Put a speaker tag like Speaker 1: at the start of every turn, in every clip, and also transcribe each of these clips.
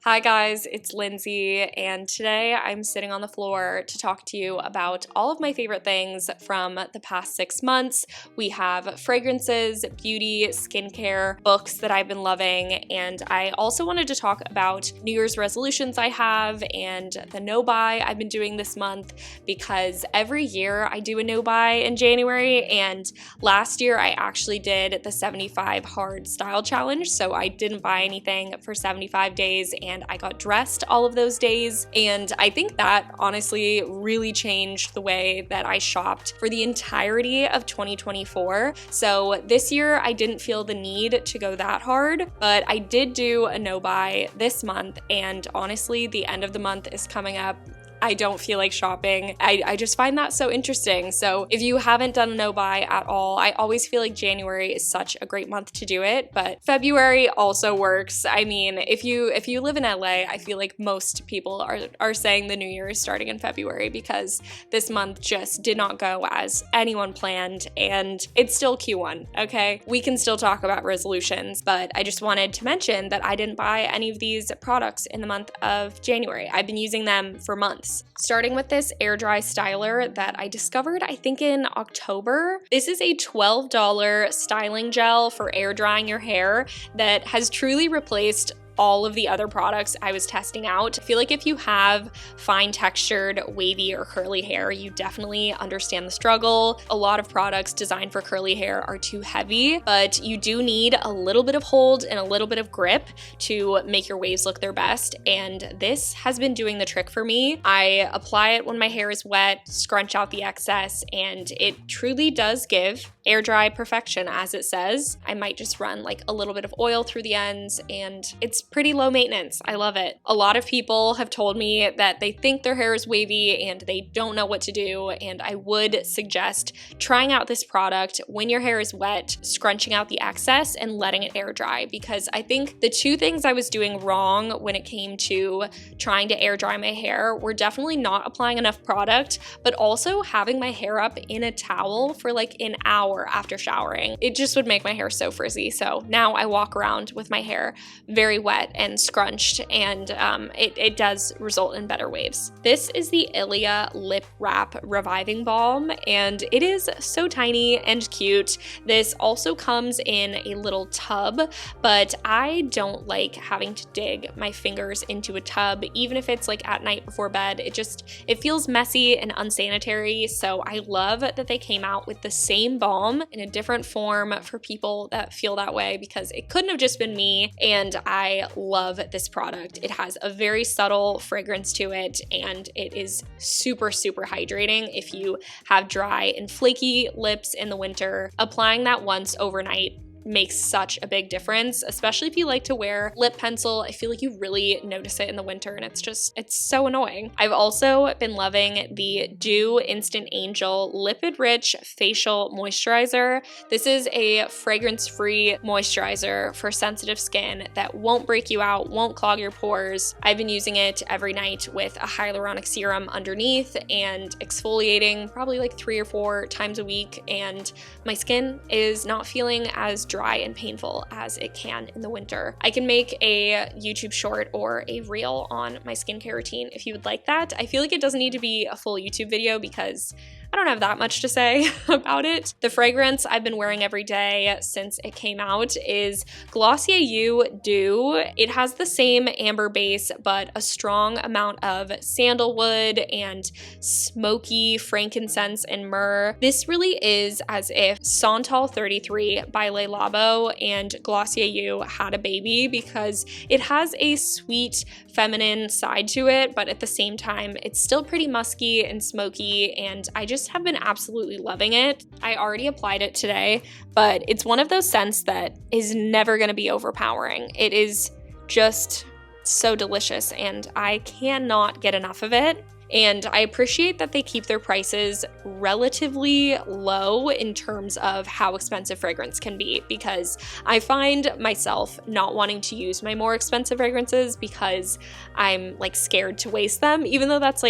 Speaker 1: Hi guys, it's Lindsay, and today I'm sitting on the floor to talk to you about all of my favorite things from the past 6 months. We have fragrances, beauty, skincare, books that I've been loving, and I also wanted to talk about New Year's resolutions I have and the no-buy I've been doing this month, because every year I do a no-buy in January, and last year I actually did the 75 hard style challenge, so I didn't buy anything for 75 days and I got dressed all of those days, and I think that honestly really changed the way that I shopped for the entirety of 2024. So this year I didn't feel the need to go that hard, but I did do a no-buy this month, and honestly the end of the month is coming up. I don't feel like shopping. I just find that so interesting. So if you haven't done a no-buy at all, I always feel like January is such a great month to do it, but February also works. I mean, if you live in LA, I feel like most people are saying the new year is starting in February, because this month just did not go as anyone planned, and it's still Q1, okay? We can still talk about resolutions, but I just wanted to mention that I didn't buy any of these products in the month of January. I've been using them for months. Starting with this air dry styler that I discovered, I think in October. This is a $12 styling gel for air drying your hair that has truly replaced all of the other products I was testing out. I feel like if you have fine textured, wavy or curly hair, you definitely understand the struggle. A lot of products designed for curly hair are too heavy, but you do need a little bit of hold and a little bit of grip to make your waves look their best, and this has been doing the trick for me. I apply it when my hair is wet, scrunch out the excess, and it truly does give air dry perfection, as it says. I might just run like a little bit of oil through the ends, and it's pretty low maintenance. I love it. A lot of people have told me that they think their hair is wavy and they don't know what to do, and I would suggest trying out this product when your hair is wet, scrunching out the excess and letting it air dry, because I think the two things I was doing wrong when it came to trying to air dry my hair were definitely not applying enough product, but also having my hair up in a towel for like an hour after showering. It just would make my hair so frizzy. So now I walk around with my hair very wet and scrunched, and it does result in better waves. This is the Ilia Lip Wrap Reviving Balm, and it is so tiny and cute. This also comes in a little tub, but I don't like having to dig my fingers into a tub, even if it's like at night before bed. It feels messy and unsanitary, so I love that they came out with the same balm in a different form for people that feel that way, because it couldn't have just been me, and I love this product. It has a very subtle fragrance to it, and it is super, super hydrating if you have dry and flaky lips in the winter. Applying that once overnight makes such a big difference, especially if you like to wear lip pencil. I feel like you really notice it in the winter, and it's so annoying. I've also been loving the Dew Instant Angel Lipid Rich Facial Moisturizer. This is a fragrance-free moisturizer for sensitive skin that won't break you out, won't clog your pores. I've been using it every night with a hyaluronic serum underneath and exfoliating probably like 3 or 4 times a week, and my skin is not feeling as dry and painful as it can in the winter. I can make a YouTube short or a reel on my skincare routine if you would like that. I feel like it doesn't need to be a full YouTube video because I don't have that much to say about it. The fragrance I've been wearing every day since it came out is Glossier You Dew. It has the same amber base, but a strong amount of sandalwood and smoky frankincense and myrrh. This really is as if Santal 33 by Le Labo and Glossier You had a baby, because it has a sweet feminine side to it, but at the same time, it's still pretty musky and smoky, and I just have been absolutely loving it. I already applied it today, but it's one of those scents that is never going to be overpowering. It is just so delicious, and I cannot get enough of it. And I appreciate that they keep their prices relatively low in terms of how expensive fragrance can be, because I find myself not wanting to use my more expensive fragrances because I'm like scared to waste them, even though that's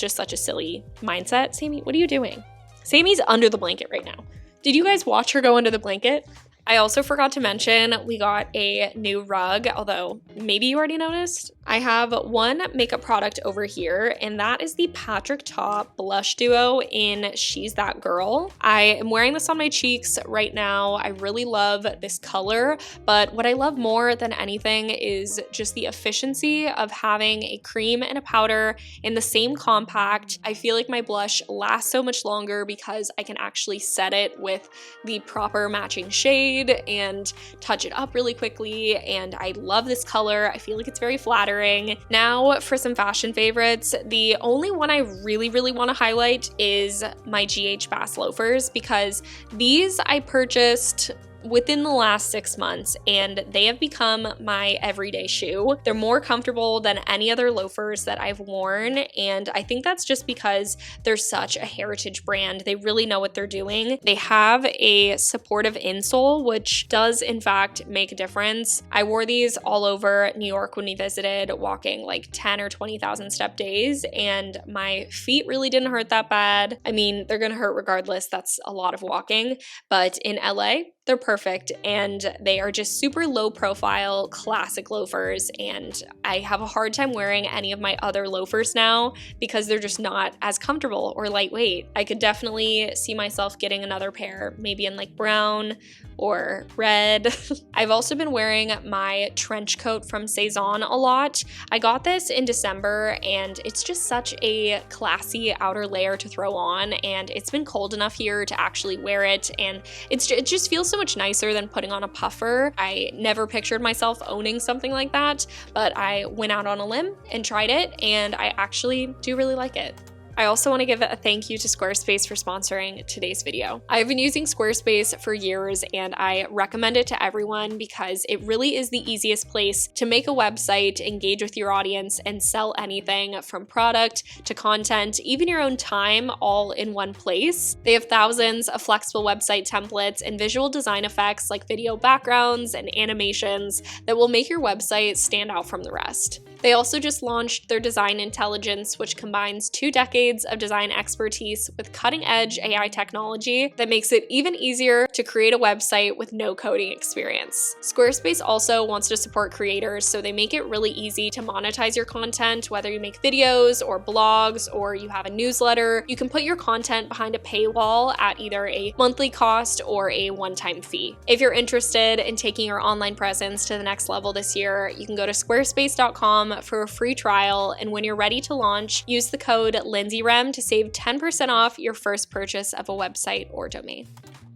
Speaker 1: just such a silly mindset. Sammy, what are you doing? Sammy's under the blanket right now. Did you guys watch her go under the blanket? I also forgot to mention we got a new rug, although maybe you already noticed. I have one makeup product over here, and that is the Patrick Ta Blush Duo in She's That Girl. I am wearing this on my cheeks right now. I really love this color, but what I love more than anything is just the efficiency of having a cream and a powder in the same compact. I feel like my blush lasts so much longer because I can actually set it with the proper matching shade and touch it up really quickly, and I love this color. I feel like it's very flattering. Now for some fashion favorites. The only one I really want to highlight is my GH Bass loafers, because these I purchased within the last 6 months, and they have become my everyday shoe. They're more comfortable than any other loafers that I've worn, and I think that's just because they're such a heritage brand. They really know what they're doing. They have a supportive insole, which does in fact make a difference. I wore these all over New York when we visited, walking like 10 or 20,000 step days, and my feet really didn't hurt that bad. I mean, they're gonna hurt regardless. That's a lot of walking, but in LA, they're perfect, and they are just super low profile, classic loafers, and I have a hard time wearing any of my other loafers now because they're just not as comfortable or lightweight. I could definitely see myself getting another pair, maybe in like brown or red. I've also been wearing my trench coat from Saison a lot. I got this in December, and it's just such a classy outer layer to throw on, and it's been cold enough here to actually wear it, and it just feels so much nicer than putting on a puffer. I never pictured myself owning something like that, but I went out on a limb and tried it, and I actually do really like it. I also want to give a thank you to Squarespace for sponsoring today's video. I've been using Squarespace for years, and I recommend it to everyone because it really is the easiest place to make a website, engage with your audience, and sell anything from product to content, even your own time, all in one place. They have thousands of flexible website templates and visual design effects like video backgrounds and animations that will make your website stand out from the rest. They also just launched their design intelligence, which combines 2 decades of design expertise with cutting-edge AI technology that makes it even easier to create a website with no coding experience. Squarespace also wants to support creators, so they make it really easy to monetize your content, whether you make videos or blogs or you have a newsletter. You can put your content behind a paywall at either a monthly cost or a one-time fee. If you're interested in taking your online presence to the next level this year, you can go to squarespace.com for a free trial, and when you're ready to launch, use the code lindseyrem to save 10% off your first purchase of a website or domain.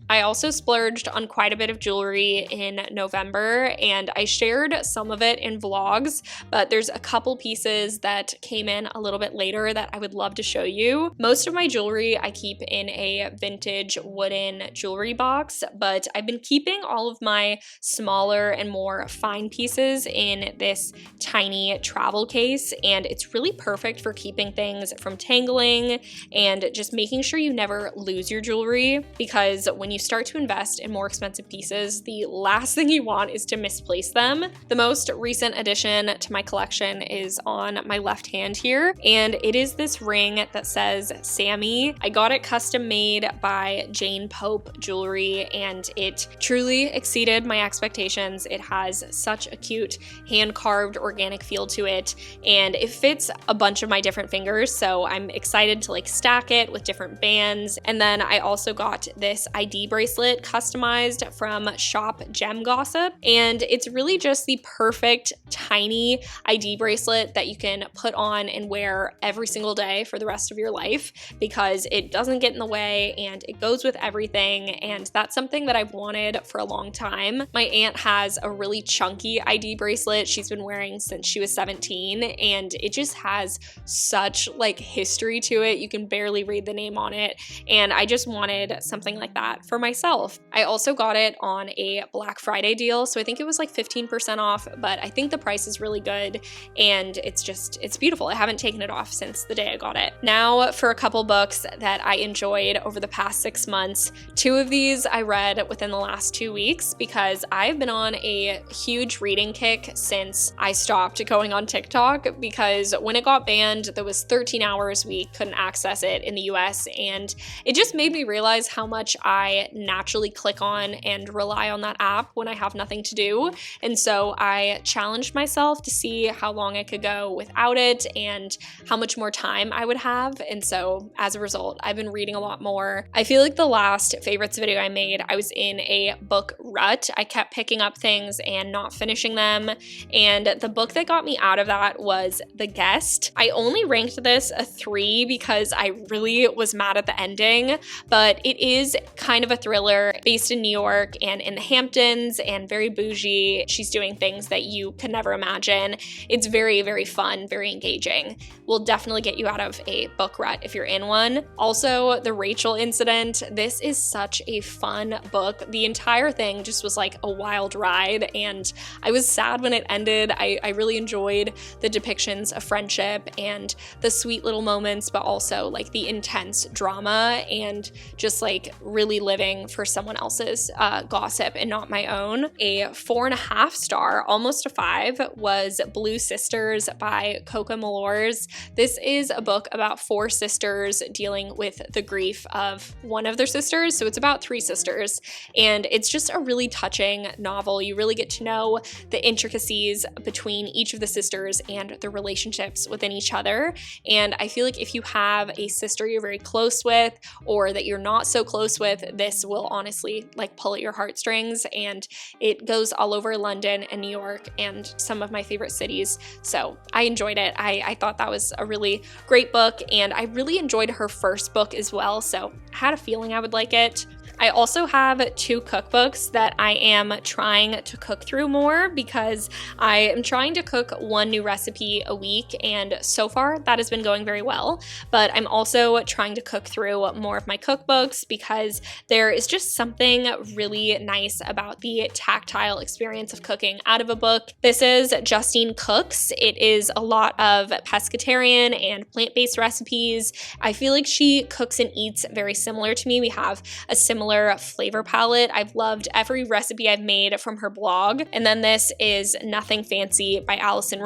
Speaker 1: I also splurged on quite a bit of jewelry in November, and I shared some of it in vlogs, but there's a couple pieces that came in a little bit later that I would love to show you. Most of my jewelry I keep in a vintage wooden jewelry box, but I've been keeping all of my smaller and more fine pieces in this tiny travel case, and it's really perfect for keeping things from tangling and just making sure you never lose your jewelry, because when you start to invest in more expensive pieces, the last thing you want is to misplace them. The most recent addition to my collection is on my left hand here, and it is this ring that says Sammy. I got it custom made by Jane Pope Jewelry, and it truly exceeded my expectations. It has such a cute hand-carved organic feel to it, and it fits a bunch of my different fingers, so I'm excited to like stack it with different bands. And then I also got this ID bracelet customized from Shop Gem Gossip, and it's really just the perfect tiny ID bracelet that you can put on and wear every single day for the rest of your life, because it doesn't get in the way and it goes with everything, and that's something that I've wanted for a long time. My aunt has a really chunky ID bracelet she's been wearing since she was 17, and it just has such like history to it. You can barely read the name on it, and I just wanted something like that for myself. I also got it on a Black Friday deal, so I think it was like 15% off, but I think the price is really good, and it's beautiful. I haven't taken it off since the day I got it. Now for a couple books that I enjoyed over the past 6 months. 2 of these I read within the last 2 weeks because I've been on a huge reading kick since I stopped going on TikTok, because when it got banned, there was 13 hours we couldn't access it in the US, and it just made me realize how much I naturally click on and rely on that app when I have nothing to do. And so I challenged myself to see how long I could go without it and how much more time I would have. And so as a result, I've been reading a lot more. I feel like the last favorites video I made, I was in a book rut. I kept picking up things and not finishing them. And the book that got me out of that was The Guest. I only ranked this a 3 because I really was mad at the ending, but it is kind of a thriller based in New York and in the Hamptons and very bougie. She's doing things that you could never imagine. It's very, very fun, very engaging. Will definitely get you out of a book rut if you're in one. Also, The Rachel Incident. This is such a fun book. The entire thing just was like a wild ride, and I was sad when it ended. I really enjoyed the depictions of friendship and the sweet little moments, but also like the intense drama and just like really living for someone else's gossip and not my own. A 4.5 star, almost a 5, was Blue Sisters by Coco Mellors. This is a book about 4 sisters dealing with the grief of one of their sisters. So it's about 3 sisters, and it's just a really touching novel. You really get to know the intricacies between each of the sisters and the relationships within each other. And I feel like if you have a sister you're very close with or that you're not so close with, this will honestly like pull at your heartstrings. And it goes all over London and New York and some of my favorite cities. So I enjoyed it. I thought that was a really great book, and I really enjoyed her first book as well. So I had a feeling I would like it. I also have 2 cookbooks that I am trying to cook through more because I am trying to cook 1 new recipe a week, and so far that has been going very well. But I'm also trying to cook through more of my cookbooks because there is just something really nice about the tactile experience of cooking out of a book. This is Justine Cooks. It is a lot of pescatarian and plant-based recipes. I feel like she cooks and eats very similar to me. We have a similar flavor palette. I've loved every recipe I've made from her blog. And then this is Nothing Fancy by Alison.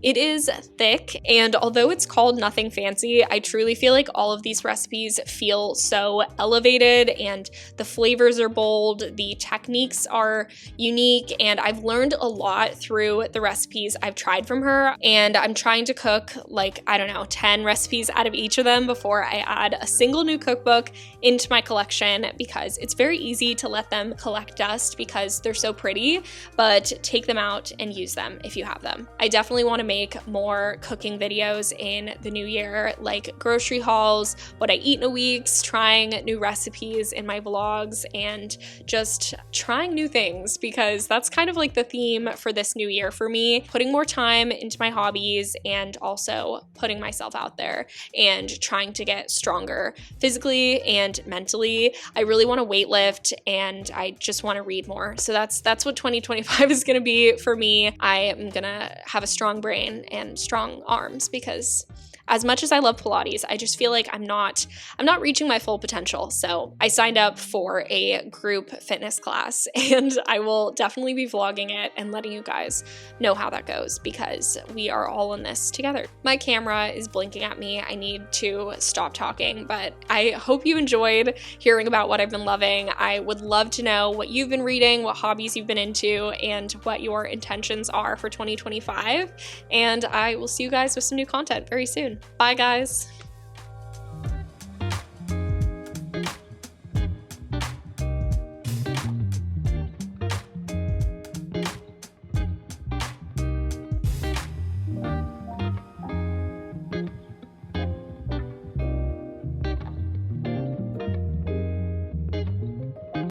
Speaker 1: It is thick, and although it's called Nothing Fancy, I truly feel like all of these recipes feel so elevated, and the flavors are bold, the techniques are unique, and I've learned a lot through the recipes I've tried from her. And I'm trying to cook like, I don't know, 10 recipes out of each of them before I add a single new cookbook into my collection, because it's very easy to let them collect dust because they're so pretty, but take them out and use them if you have them. I definitely want to make more cooking videos in the new year, like grocery hauls, what I eat in a week, trying new recipes in my vlogs, and just trying new things, because that's kind of like the theme for this new year for me, putting more time into my hobbies and also putting myself out there and trying to get stronger physically and mentally. I really want to weight lift, and I just want to read more. So that's what 2025 is going to be for me. I am going to have a strong brain and strong arms, because as much as I love Pilates, I just feel like I'm not reaching my full potential. So I signed up for a group fitness class, and I will definitely be vlogging it and letting you guys know how that goes, because we are all in this together. My camera is blinking at me. I need to stop talking, but I hope you enjoyed hearing about what I've been loving. I would love to know what you've been reading, what hobbies you've been into, and what your intentions are for 2025. And I will see you guys with some new content very soon. Bye, guys.